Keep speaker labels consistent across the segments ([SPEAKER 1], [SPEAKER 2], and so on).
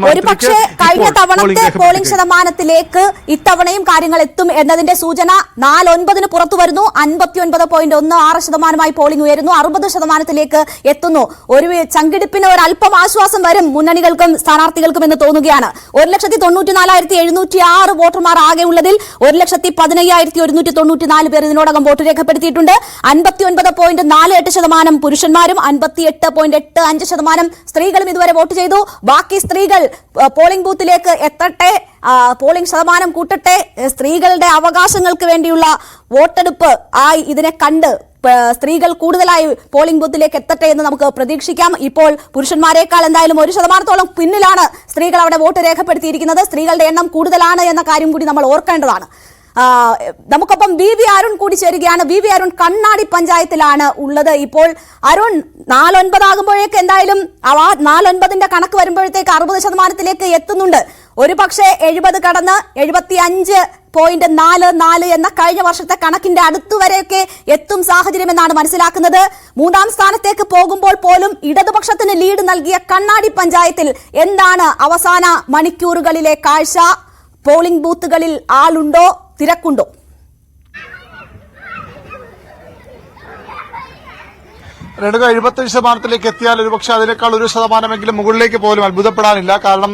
[SPEAKER 1] ഒരു പക്ഷേ കഴിഞ്ഞ തവണത്തെ പോളിംഗ് ശതമാനത്തിലേക്ക് ഇത്തവണയും കാര്യങ്ങൾ എത്തും എന്നതിന്റെ സൂചന 4-9 പുറത്തു വരുന്നു. 59.16% പോളിംഗ് ഉയരുന്നു. 60% എത്തുന്നു. ഒരു ചങ്കിടിപ്പിന് ഒരല്പം ആശ്വാസം വരും മുന്നണികൾക്കും സ്ഥാനാർത്ഥികൾക്കും എന്ന് തോന്നുകയാണ്. 1,94,706 വോട്ടർമാർ ആകെയുള്ളതിൽ 1,15,194 പേർ ഇതിനോടകം വോട്ട് രേഖപ്പെടുത്തിയിട്ടുണ്ട്. 59.48% പുരുഷന്മാരും 58.85% സ്ത്രീകളും ഇതുവരെ വോട്ട് ചെയ്തു. ബാക്കി സ്ത്രീകൾ പോളിംഗ് ബൂത്തിലേക്ക് എത്തട്ടെ, പോളിംഗ് ശതമാനം കൂട്ടട്ടെ, സ്ത്രീകളുടെ അവകാശങ്ങൾക്ക് വേണ്ടിയുള്ള വോട്ടെടുപ്പ് ആയി ഇതിനെ കണ്ട് സ്ത്രീകൾ കൂടുതലായി പോളിംഗ് ബൂത്തിലേക്ക് എത്തട്ടെ എന്ന് നമുക്ക് പ്രതീക്ഷിക്കാം. ഇപ്പോൾ പുരുഷന്മാരെക്കാൾ എന്തായാലും 1% പിന്നിലാണ് സ്ത്രീകൾ അവിടെ വോട്ട് രേഖപ്പെടുത്തിയിരിക്കുന്നത്. സ്ത്രീകളുടെ എണ്ണം കൂടുതലാണ് എന്ന കാര്യം കൂടി നമ്മൾ ഓർക്കേണ്ടതാണ്. നമുക്കൊപ്പം വി അരുൺ കൂടി ചേരുകയാണ്. വി അരുൺ കണ്ണാടി പഞ്ചായത്തിലാണ് ഉള്ളത്. ഇപ്പോൾ അരുൺ 4-9 ആകുമ്പോഴേക്ക് എന്തായാലും 4-9 കണക്ക് വരുമ്പോഴത്തേക്ക് 60% എത്തുന്നുണ്ട്. ഒരു പക്ഷേ 70 കടന്ന് 75.44 എന്ന കഴിഞ്ഞ വർഷത്തെ കണക്കിന്റെ അടുത്തുവരെയൊക്കെ എത്തും സാഹചര്യം എന്നാണ് മനസ്സിലാക്കുന്നത്. 3ാം സ്ഥാനത്തേക്ക് പോകുമ്പോൾ പോലും ഇടതുപക്ഷത്തിന് ലീഡ് നൽകിയ കണ്ണാടി പഞ്ചായത്തിൽ എന്താണ് അവസാന മണിക്കൂറുകളിലെ കാഴ്ച? പോളിംഗ് ബൂത്തുകളിൽ ആളുണ്ടോ, തിരക്കുണ്ടോ?
[SPEAKER 2] രണ്ടുക 75% എത്തിയാൽ ഒരുപക്ഷെ അതിനേക്കാൾ 1% മുകളിലേക്ക് പോലും അത്ഭുതപ്പെടാനില്ല. കാരണം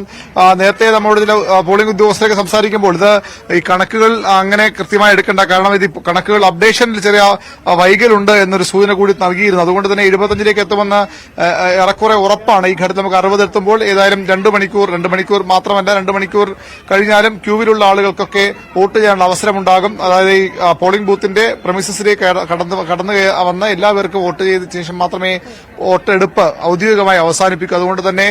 [SPEAKER 2] നേരത്തെ നമ്മുടെ ഇതിൽ പോളിംഗ് ഉദ്യോഗസ്ഥരൊക്കെ സംസാരിക്കുമ്പോൾ ഇത് ഈ കണക്കുകൾ അങ്ങനെ കൃത്യമായി എടുക്കേണ്ട, കാരണം ഇത് കണക്കുകൾ അപ്ഡേഷനിൽ ചെറിയ വൈകലുണ്ട് എന്നൊരു സൂചന കൂടി നൽകിയിരുന്നു. അതുകൊണ്ട് തന്നെ 75 എത്തുമെന്ന് ഏറെക്കുറെ ഉറപ്പാണ്. ഈ ഘട്ടത്തിൽ നമുക്ക് 60 എത്തുമ്പോൾ ഏതായാലും 2 മണിക്കൂർ മാത്രമല്ല 2 മണിക്കൂർ കഴിഞ്ഞാലും ക്യൂവിലുള്ള ആളുകൾക്കൊക്കെ വോട്ട് ചെയ്യാനുള്ള അവസരമുണ്ടാകും. അതായത് ഈ പോളിംഗ് ബൂത്തിന്റെ പ്രമിസസിലേക്ക് കടന്നു വന്ന എല്ലാവർക്കും വോട്ട് ചെയ്ത ശേഷം മാത്രമേ വോട്ടെടുപ്പ് ഔദ്യോഗികമായി അവസാനിപ്പിക്കൂ. അതുകൊണ്ട് തന്നെ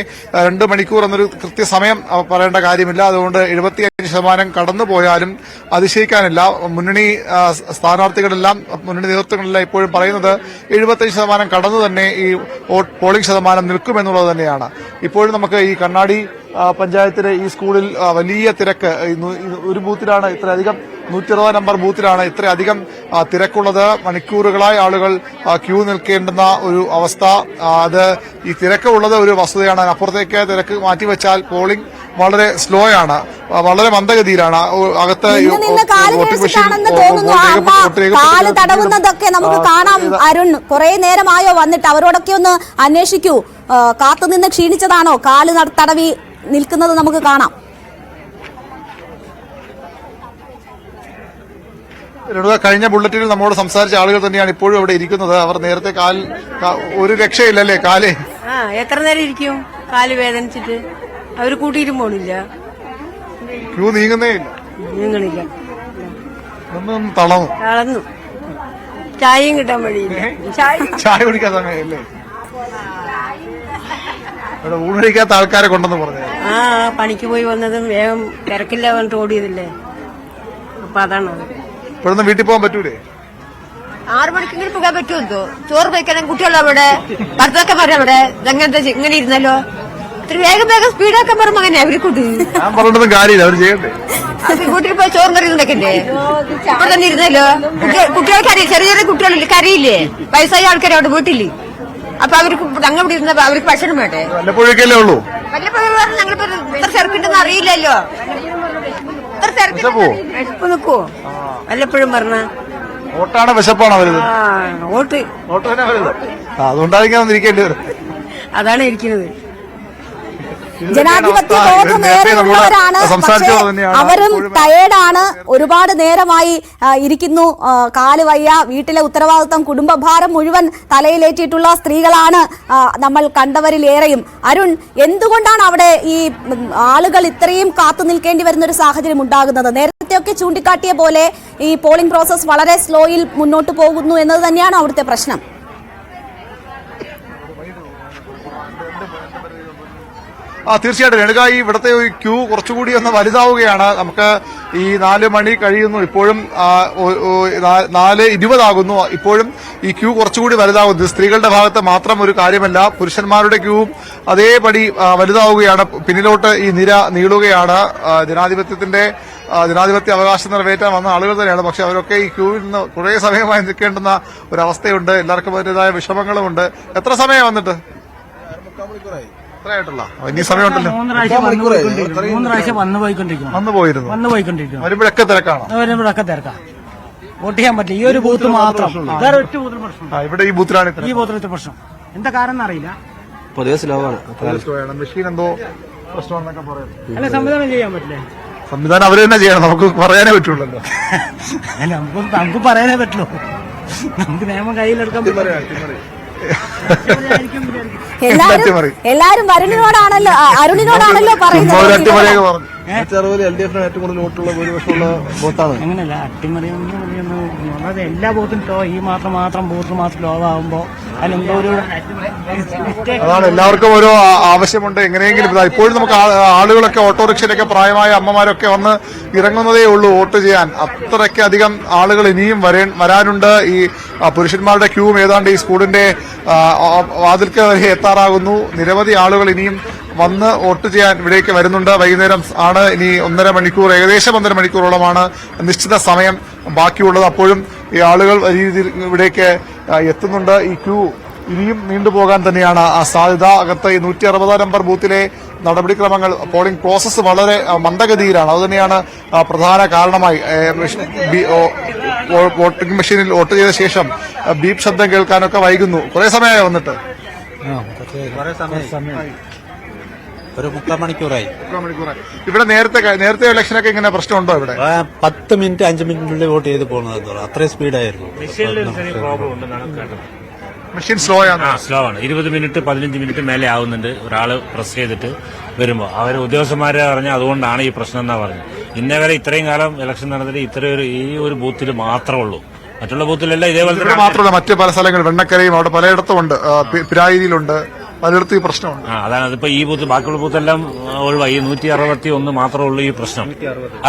[SPEAKER 2] 2 മണിക്കൂർ എന്നൊരു കൃത്യസമയം പറയേണ്ട കാര്യമില്ല. അതുകൊണ്ട് 75% കടന്നുപോയാലും അതിശയിക്കാനില്ല. മുന്നണി സ്ഥാനാർത്ഥികളെല്ലാം, മുന്നണി നേതൃത്വങ്ങളെല്ലാം ഇപ്പോഴും പറയുന്നത് 75% കടന്നു തന്നെ ഈ പോളിംഗ് ശതമാനം നിൽക്കുമെന്നുള്ളത് തന്നെയാണ്. ഇപ്പോഴും നമുക്ക് ഈ കണ്ണാടി പഞ്ചായത്തിലെ ഈ സ്കൂളിൽ വലിയ തിരക്ക്. ഒരു ബൂത്തിലാണ് ഇത്രയധികം, 160 നമ്പർ ബൂത്തിലാണ് ഇത്രയധികം തിരക്കുള്ളത്. മണിക്കൂറുകളായി ആളുകൾ ക്യൂ നിൽക്കേണ്ടുന്ന ഒരു അവസ്ഥ. അത് ഈ തിരക്കുള്ളത് ഒരു വസ്തുതയാണ്. അപ്പുറത്തേക്ക് തിരക്ക് മാറ്റിവെച്ചാൽ പോളിംഗ് വളരെ സ്ലോ ആണ്, വളരെ മന്ദഗതിയിലാണ്. അകത്ത്
[SPEAKER 1] തടവുന്നതൊക്കെ നമുക്ക് കാണാം. അരുൺ, കുറെ നേരമായോ വന്നിട്ട്? അവരോടൊക്കെ ഒന്ന് അന്വേഷിക്കൂ. കാത്തുനിന്ന് ക്ഷീണിച്ചതാണോ കാല് തടവി നിൽക്കുന്നത്? നമുക്ക് കാണാം.
[SPEAKER 2] കഴിഞ്ഞ ബുള്ളറ്റിനിൽ നമ്മോട് സംസാരിച്ച ആളുകൾ തന്നെയാണ് ഇപ്പോഴും അവിടെ ഇരിക്കുന്നത്. അവർ നേരത്തെ ഒരു രക്ഷയില്ലല്ലേ കാല്?
[SPEAKER 3] എത്ര നേരം ഇരിക്കും? കാല് വേദനിച്ചിട്ട് അവര് കൂട്ടിയിട്ടും പോണില്ല,
[SPEAKER 2] ക്യൂ നീങ്ങുന്നില്ല.
[SPEAKER 3] തളർന്നു. ചായയും കിട്ടാൻ വഴിയില്ല.
[SPEAKER 2] ചായ കുടിക്കാൻ സമയമല്ലേ? ഇവിടെ ഊണ് കഴിക്കാത്ത ആൾക്കാരെ കൊണ്ടെന്ന് പറഞ്ഞു.
[SPEAKER 3] പണിക്ക് പോയി വന്നതും വേഗം തിരക്കില്ല പറഞ്ഞിട്ട് ഓടിയതില്ലേ. അപ്പൊ അതാണ്.
[SPEAKER 2] ഇപ്പോഴൊന്നും വീട്ടിൽ പോകാൻ പറ്റൂലേ?
[SPEAKER 3] 6 മണിക്കെങ്കിലും പോകാൻ പറ്റുമോ? ചോറ് കഴിക്കണം കുട്ടികളവിടെ, ഭർത്താക്കന്മാരെ അവിടെ. ഇങ്ങനെ ഇരുന്നല്ലോ. ഇത്ര വേഗം സ്പീഡാക്കാൻ പറയുമ്പോ അങ്ങനെ അവരെ കൂട്ടി
[SPEAKER 2] ഞാൻ പറഞ്ഞിട്ടൊന്നും കാര്യമില്ല, അവർ ചെയ്യണ്ടേ?
[SPEAKER 3] വീട്ടിൽ പോയി ചോറും കറി ഉണ്ടാക്കണ്ടേ? ഇവിടെ തന്നെ ഇരുന്നല്ലോ. കുട്ടികൾക്ക് അറിയാം, ചെറിയ ചെറിയ കുട്ടികളില്ലേ, കറിയില്ലേ, വയസ്സായ ആൾക്കാരെ അവിടെ വീട്ടില്. അപ്പൊ അവർക്ക് ഞങ്ങൾ ഇവിടെ ഇരുന്നപ്പോ അവർക്ക് ഭക്ഷണം വേണ്ടേ?
[SPEAKER 2] വല്ലപ്പോഴേക്കല്ലേ ഉള്ളൂ.
[SPEAKER 3] വല്ലപ്പോഴും ഞങ്ങളിപ്പോ ഇത്ര തിരക്കുണ്ടെന്ന് അറിയില്ലല്ലോ. ഇത്ര തിരക്ക് നിൽക്കുവോ? വല്ലപ്പോഴും പറഞ്ഞ
[SPEAKER 2] വോട്ടാണ് വിശപ്പാണോ വരുന്നത്?
[SPEAKER 3] വോട്ട്
[SPEAKER 2] തന്നെ വരുന്നത്. അതുകൊണ്ടായിരിക്കും ഇരിക്കേണ്ടി വരും.
[SPEAKER 3] അതാണ് ഇരിക്കുന്നത്.
[SPEAKER 1] ജനാധിപത്യ ബോധമേറെയുള്ളവരാണ്, പക്ഷേ അവരും ടയേർഡാണ്. ഒരുപാട് നേരമായി ഇരിക്കുന്നു, കാല് വയ്യ. വീട്ടിലെ ഉത്തരവാദിത്വം, കുടുംബഭാരം മുഴുവൻ തലയിലേറ്റിയിട്ടുള്ള സ്ത്രീകളാണ് നമ്മൾ കണ്ടവരിലേറെയും. അരുൺ, എന്തുകൊണ്ടാണ് അവിടെ ഈ ആളുകൾ ഇത്രയും കാത്തു നിൽക്കേണ്ടി വരുന്ന ഒരു സാഹചര്യം ഉണ്ടാകുന്നത്? നേരത്തെയൊക്കെ ചൂണ്ടിക്കാട്ടിയ പോലെ ഈ പോളിംഗ് പ്രോസസ് വളരെ സ്ലോയിൽ മുന്നോട്ട് പോകുന്നു എന്നത് തന്നെയാണ് അവിടുത്തെ പ്രശ്നം.
[SPEAKER 2] തീർച്ചയായിട്ടും രേണുക, ഈ ഇവിടുത്തെ ക്യൂ കുറച്ചുകൂടി ഒന്ന് വലുതാവുകയാണ്. നമുക്ക് ഈ 4 മണി കഴിയുന്നു, ഇപ്പോഴും 4:20 ആകുന്നു. ഇപ്പോഴും ഈ ക്യൂ കുറച്ചുകൂടി വലുതാകുന്നു. സ്ത്രീകളുടെ ഭാഗത്ത് മാത്രം ഒരു കാര്യമല്ല, പുരുഷന്മാരുടെ ക്യൂവും അതേപടി വലുതാവുകയാണ്. പിന്നിലോട്ട് ഈ നിര നീളുകയാണ്. ജനാധിപത്യ അവകാശം നിറവേറ്റാൻ വന്ന ആളുകൾ തന്നെയാണ്. പക്ഷെ അവരൊക്കെ ഈ ക്യൂവിൽ നിന്ന് കുറേ സമയമായി നിൽക്കേണ്ടുന്ന ഒരവസ്ഥയുണ്ട്. എല്ലാവർക്കും അതിൻ്റെതായ വിഷമങ്ങളുമുണ്ട്. എത്ര സമയം വന്നിട്ട്? അത്രയായിട്ടുള്ള ഇനി സമയമുണ്ടല്ലോ.
[SPEAKER 4] 3 പ്രാവശ്യം വന്നു പോയിക്കൊണ്ടിരിക്കുന്നു.
[SPEAKER 2] വരുമ്പോഴൊക്കെ തിരക്കാണോ?
[SPEAKER 4] വരുമ്പോഴൊക്കെ തിരക്കാം. വോട്ട് ചെയ്യാൻ പറ്റില്ല. ഈ ഒരു ബൂത്ത് മാത്രം. വേറെ ഒറ്റ ബൂത്തിൽ പ്രശ്നം.
[SPEAKER 2] ഇവിടെ ഈ ബൂത്തിലാണ്
[SPEAKER 4] ഈ ബൂത്തിൽ പ്രശ്നം. എന്താ കാരണം എന്നറിയില്ല.
[SPEAKER 5] പൊതുവെ സ്ലോവാണ്.
[SPEAKER 2] മെഷീൻ എന്തോ പ്രശ്നമാണെന്നൊക്കെ പറയുന്നത്.
[SPEAKER 4] അല്ല, സംവിധാനം ചെയ്യാൻ പറ്റില്ലേ?
[SPEAKER 2] സംവിധാനം അവര് തന്നെ ചെയ്യണം, നമുക്ക് പറയാനേ പറ്റുള്ളല്ലോ.
[SPEAKER 4] അല്ല, നമുക്ക് പറയാനേ പറ്റുള്ളൂ. നമുക്ക് നിയമം കയ്യിലെടുക്കാൻ പറ്റില്ല.
[SPEAKER 1] എല്ലാരും അരുണിനോടാണല്ലോ പറയുന്നത്.
[SPEAKER 5] LDF ഏറ്റവും കൂടുതൽ വോട്ടുള്ള ഭൂരിപക്ഷമുള്ള ബൂത്താണ്.
[SPEAKER 4] അങ്ങനെയല്ല, അട്ടിമറിയൊന്നും എല്ലാ ബൂത്തും ഈ മാത്രം ബൂത്ത് മാത്രം ലോവാകുമ്പോ അതിലെന്തോ ഒരു
[SPEAKER 2] അതാണ്. എല്ലാവർക്കും ഓരോ ആവശ്യമുണ്ട്. എങ്ങനെയെങ്കിലും ഇപ്പോഴും നമുക്ക് ആളുകളൊക്കെ ഓട്ടോറിക്ഷയിലൊക്കെ പ്രായമായ അമ്മമാരൊക്കെ വന്ന് ഇറങ്ങുന്നതേ ഉള്ളൂ വോട്ട് ചെയ്യാൻ. അത്രയ്ക്ക് അധികം ആളുകൾ ഇനിയും വരാനുണ്ട്. ഈ പുരുഷന്മാരുടെ ക്യൂവും ഏതാണ്ട് ഈ സ്കൂളിന്റെ വാതിൽക്ക് വരെ എത്താറാകുന്നു. നിരവധി ആളുകൾ ഇനിയും വന്ന് വോട്ട് ചെയ്യാൻ ഇവിടേക്ക് വരുന്നുണ്ട്. വൈകുന്നേരം ആണ് ഇനി ഏകദേശം 1.5 മണിക്കൂറോളമാണ് നിശ്ചിത സമയം ബാക്കിയുള്ളത്. അപ്പോഴും ഈ ആളുകൾ വലിയ രീതിയിൽ ഇവിടേക്ക് എത്തുന്നുണ്ട്. ഈ ക്യൂ ഇനിയും നീണ്ടുപോകാൻ തന്നെയാണ് സാധ്യത. അകത്ത് ഈ 160 നമ്പർ ബൂത്തിലെ നടപടിക്രമങ്ങൾ, പോളിംഗ് പ്രോസസ്സ് വളരെ മന്ദഗതിയിലാണ്. അതുതന്നെയാണ് പ്രധാന കാരണമായി വോട്ടിംഗ് മെഷീനിൽ വോട്ട് ചെയ്ത ശേഷം ബീപ് ശബ്ദം കേൾക്കാനൊക്കെ വൈകുന്നു. കുറെ സമയമായി വന്നിട്ട്
[SPEAKER 5] ഒരു 3/4 മണിക്കൂറായി.
[SPEAKER 2] ഇവിടെ നേരത്തെ ഇലക്ഷനൊക്കെ ഇങ്ങനെ പ്രശ്നമുണ്ടോ? ഇവിടെ
[SPEAKER 5] 10 മിനിറ്റ് 5 മിനിറ്റിനുള്ളിൽ വോട്ട് ചെയ്ത് പോകുന്നത് അത്രയും സ്പീഡായിരുന്നു.
[SPEAKER 2] മെഷീൻ സ്ലോ ആണ്.
[SPEAKER 6] 20 മിനിറ്റ് 15 മിനിറ്റ് മേലെ ആവുന്നുണ്ട് ഒരാള് പ്രസ് ചെയ്തിട്ട് വരുമ്പോൾ. അവർ ഉദ്യോഗസ്ഥന്മാരെ പറഞ്ഞാൽ അതുകൊണ്ടാണ് ഈ പ്രശ്നം എന്നാ പറഞ്ഞത്. ഇന്നേവരെ ഇത്രയും കാലം ഇലക്ഷൻ നടന്നിട്ട് ഈ ഒരു ബൂത്തിൽ മാത്രമേ ഉള്ളൂ. മറ്റുള്ള ബൂത്തിലെല്ലാം ഇതേപോലെ
[SPEAKER 2] മാത്രമല്ല, മറ്റ് പല സ്ഥലങ്ങളിൽ വെണ്ണക്കരയും അവിടെ പലയിടത്തും ഉണ്ട്, പിരായിരിയിലുണ്ട്, പലയിടത്തും ഈ പ്രശ്നമുണ്ട്.
[SPEAKER 6] അതാണ്. അതിപ്പോ ഈ ബൂത്ത് ബാക്കിയുള്ള ബൂത്തെല്ലാം ഒഴിവായി. 161 മാത്രമേ ഉള്ളൂ ഈ പ്രശ്നം.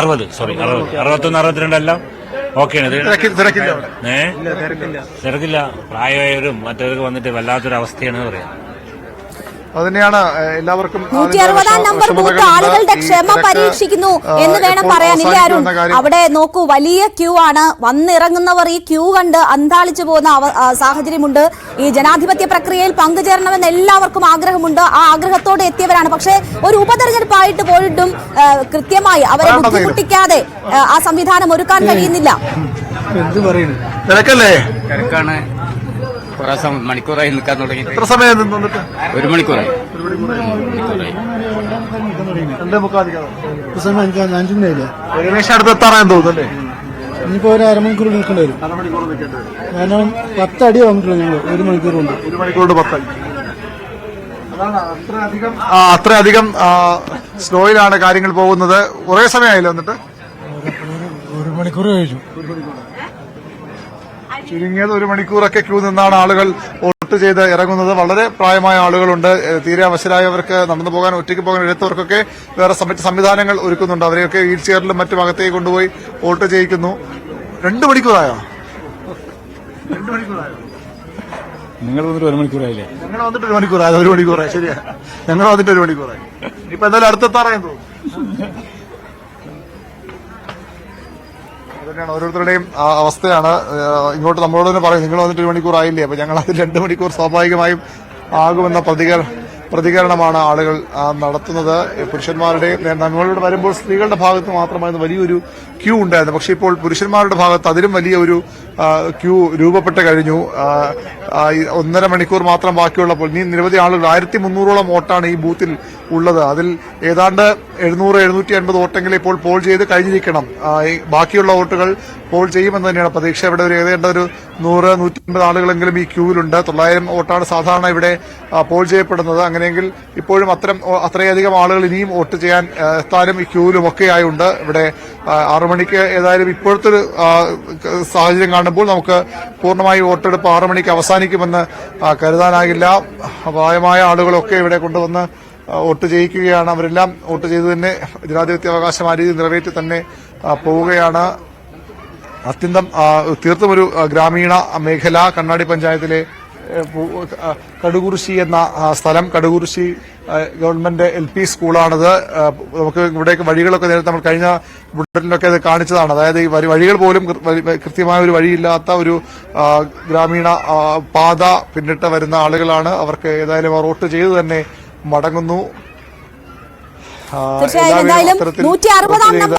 [SPEAKER 6] 60 61 62 എല്ലാം ഓക്കെയാണ്. തിരക്കില്ല. പ്രായമായവരും മറ്റവർക്ക് വന്നിട്ട് വല്ലാത്തൊരു അവസ്ഥയാണ് പറയാം.
[SPEAKER 2] അതുതന്നെയാണ് എല്ലാവർക്കും
[SPEAKER 1] 160 നമ്പർ ബൂത്ത് ആളുകളുടെ ക്ഷമ പരീക്ഷിക്കുന്നു എന്ന് വേണം പറയാൻ. ഇല്ല അരുൺ, അവിടെ നോക്കൂ, വലിയ ക്യൂ ആണ്. വന്നിറങ്ങുന്നവർ ഈ ക്യൂ കണ്ട് അന്താളിച്ചു പോകുന്ന സാഹചര്യമുണ്ട്. ഈ ജനാധിപത്യ പ്രക്രിയയിൽ പങ്കുചേരണമെന്ന് എല്ലാവർക്കും ആഗ്രഹമുണ്ട്. ആ ആഗ്രഹത്തോടെ എത്തിയവരാണ്. പക്ഷേ ഒരു ഉപതെരഞ്ഞെടുപ്പായിട്ട് പോയിട്ടും കൃത്യമായി അവരെ ബുദ്ധിമുട്ടിക്കാതെ ആ സംവിധാനം ഒരുക്കാൻ കഴിയുന്നില്ല.
[SPEAKER 7] തിരക്കാണ്. കുറെ മണിക്കൂറായി നിൽക്കാൻ തുടങ്ങി.
[SPEAKER 2] എത്ര സമയം നിന്നിട്ട്?
[SPEAKER 7] 1 മണിക്കൂറായി.
[SPEAKER 2] 5 മണിയായില്ലേ? ഏകദേശം അടുത്ത് എത്താറായെന്ന് തോന്നുന്നല്ലേ?
[SPEAKER 8] ഇനിയിപ്പോ ഒരു അരമണിക്കൂർ നിൽക്കേണ്ടി വരും. കാരണം 10 അടി വന്നിട്ടുള്ളൂ ഞങ്ങൾ 1 മണിക്കൂർ കൊണ്ട്.
[SPEAKER 2] 1 മണിക്കൂർ കൊണ്ട് 10 അടി. അതാണ് അത്രയധികം സ്ലോയിലാണ് കാര്യങ്ങൾ പോകുന്നത്. കുറെ സമയമായില്ലേ വന്നിട്ട്?
[SPEAKER 8] 1 മണിക്കൂർ കഴിഞ്ഞു.
[SPEAKER 2] ചുരുങ്ങിയത് 1 മണിക്കൂറൊക്കെ ക്യൂ നിന്നാണ് ആളുകൾ വോട്ട് ചെയ്ത് ഇറങ്ങുന്നത്. വളരെ പ്രായമായ ആളുകളുണ്ട്, തീരെ അവശരായവർക്ക്, നടന്നു പോകാൻ ഒറ്റയ്ക്ക് പോകാൻ എടുത്തവർക്കൊക്കെ വേറെ സംവിധാനങ്ങൾ ഒരുക്കുന്നുണ്ട്. അവരെയൊക്കെ വീൽ ചെയറിലും മറ്റും അകത്തേക്ക് കൊണ്ടുപോയി വോട്ട് ചെയ്യിക്കുന്നു. 2 മണിക്കൂറായോ? 2 മണിക്കൂറായോ?
[SPEAKER 8] നിങ്ങൾ വന്നിട്ട് 1 മണിക്കൂറായില്ലേ?
[SPEAKER 2] ഞങ്ങൾ വന്നിട്ട് 1 മണിക്കൂറായത്. 1 മണിക്കൂറായി. ശരിയാ, ഞങ്ങൾ വന്നിട്ട് 1 മണിക്കൂറായി. ഇപ്പൊ എന്തായാലും അടുത്തെത്താറായെന്ന് തോന്നുന്നു. അതന്നെയാണ് ഓരോരുത്തരുടെയും അവസ്ഥയാണ്. ഇങ്ങോട്ട് നമ്മളോട് തന്നെ പറയും, നിങ്ങൾ വന്നിട്ട് 1 മണിക്കൂർ ആയില്ലേ? അപ്പൊ ഞങ്ങൾ അതിൽ 2 മണിക്കൂർ സ്വാഭാവികമായും ആകുമെന്ന പ്രതികരണമാണ് ആളുകൾ നടത്തുന്നത്. പുരുഷന്മാരുടെയും നമ്മളിവിടെ വരുമ്പോൾ സ്ത്രീകളുടെ ഭാഗത്ത് മാത്രമായിരുന്നു വലിയൊരു ക്യൂ ഉണ്ടായിരുന്നു. പക്ഷെ ഇപ്പോൾ പുരുഷന്മാരുടെ ഭാഗത്ത് അതിലും വലിയ ഒരു ക്യൂ രൂപപ്പെട്ട് കഴിഞ്ഞു. 1.5 മണിക്കൂർ മാത്രം ബാക്കിയുള്ളപ്പോൾ ഇനി നിരവധി ആളുകൾ 1300ഓളം വോട്ടാണ് ഈ ബൂത്തിൽ ഉള്ളത്. അതിൽ ഏതാണ്ട് 700-750 വോട്ടെങ്കിലും ഇപ്പോൾ പോൾ ചെയ്ത് കഴിഞ്ഞിരിക്കണം. ബാക്കിയുള്ള വോട്ടുകൾ പോൾ ചെയ്യുമെന്ന് തന്നെയാണ് പ്രതീക്ഷ. ഇവിടെ ഏതാണ്ട് ഒരു 100-150 ആളുകളെങ്കിലും ഈ ക്യൂവിലുണ്ട്. 900 വോട്ടാണ് സാധാരണ ഇവിടെ പോൾ ചെയ്യപ്പെടുന്നത്. അങ്ങനെയെങ്കിൽ ഇപ്പോഴും അത്രയധികം ആളുകൾ ഇനിയും വോട്ട് ചെയ്യാൻ എത്താനും ഈ ക്യൂവിലും ഒക്കെയായുണ്ട്. ഇവിടെ 6 മണിക്ക് ഏതായാലും ഇപ്പോഴത്തെ ഒരു സാഹചര്യം കാണുമ്പോൾ നമുക്ക് പൂർണ്ണമായി വോട്ടെടുപ്പ് 6 മണിക്ക് അവസാനിക്കുമെന്ന് കരുതാനാകില്ല. പ്രായമായ ആളുകളൊക്കെ ഇവിടെ കൊണ്ടുവന്ന് വോട്ട് ചെയ്യിക്കുകയാണ്. അവരെല്ലാം വോട്ട് ചെയ്ത് തന്നെ ജനാധിപത്യ അവകാശം ആ രീതിയിൽ നിറവേറ്റി തന്നെ പോവുകയാണ്. അത്യന്തം തീർത്തും ഒരു ഗ്രാമീണ മേഖല, കണ്ണാടി പഞ്ചായത്തിലെ കടുകുറിശി എന്ന സ്ഥലം. കടുകുറിശി ഗവൺമെന്റ് LP സ്കൂളാണിത്. നമുക്ക് ഇവിടേക്ക് വഴികളൊക്കെ നേരത്തെ നമ്മൾ കഴിഞ്ഞ ബുള്ളറ്റിലൊക്കെ അത് കാണിച്ചതാണ്. അതായത് ഈ വഴികൾ പോലും കൃത്യമായ ഒരു വഴിയില്ലാത്ത ഒരു ഗ്രാമീണ പാത പിന്നിട്ട് വരുന്ന ആളുകളാണ്. അവർക്ക് ഏതായാലും വോട്ട് ചെയ്ത് തന്നെ മടങ്ങുന്നു.
[SPEAKER 1] തീർച്ചയായും എന്തായാലും 160-ആം